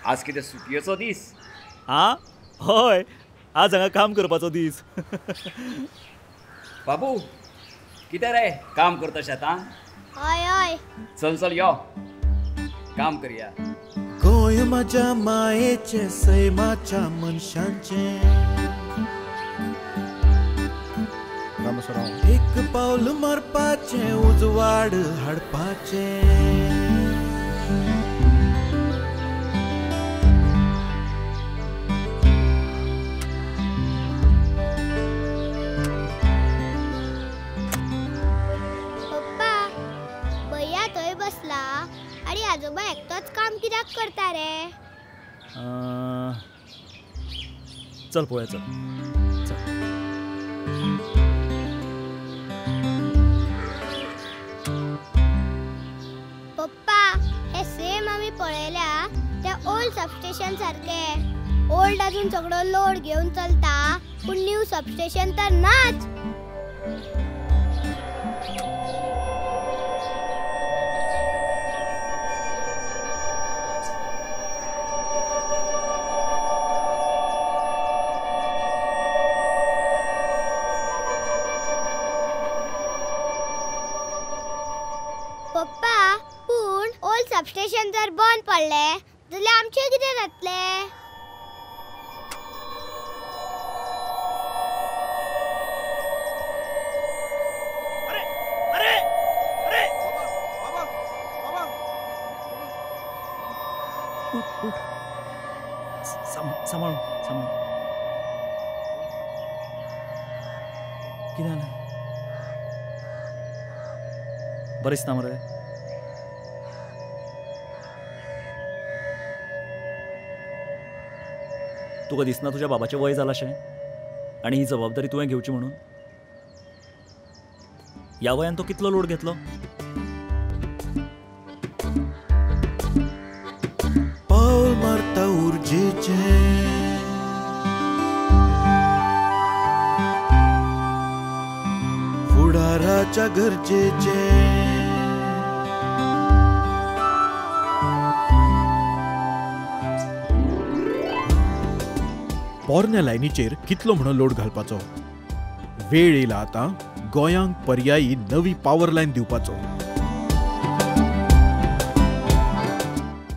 आज कितें सुटयेचो दीस? हां हय, आज हांगा काम करपाचो दीस. बाबू कितें रे काम करता शेतान? हय हय. चल चल यो काम करया. गोंय म्हाज्या मायेचे सैमाच्या मनशांचे एक पावल मारपाचे उजवाड हाडपाचे. पप्पा भैया थंय बसला आणि आजोबा एकटोच काम कित्याक करता रे? चल पळोवया चल. पप्पा हे सेम आम्ही पळयल्या त्या ओल्ड सबस्टेशन सारखे. ओल्ड अजून सगळो लोड घेऊन चलता पण न्यू सबस्टेशन तर नाच. पप्पा पूण ओल्ड सबस्टेशन जर बंद पडले जाल्यार आमचे कितें जातले? सांबाळून सांबाळून. कितें जालें? बरें दिसना मरे? तुका दिसना तुज्या बाबाचें वय जालां अशें आनी ही जबाबदारी तुवें घेवची म्हणून? ह्या वयान तो कितलो लोड घेतलो? पावल मारता उर्जेचे फुडाराच्या गरजेचे. पोरण्या लायनीचेर कितलो म्हणून लोड घालपाचो? वेळ येयला आतां गोंयांक पर्यायी नवी पावर लायन दिवपाचो.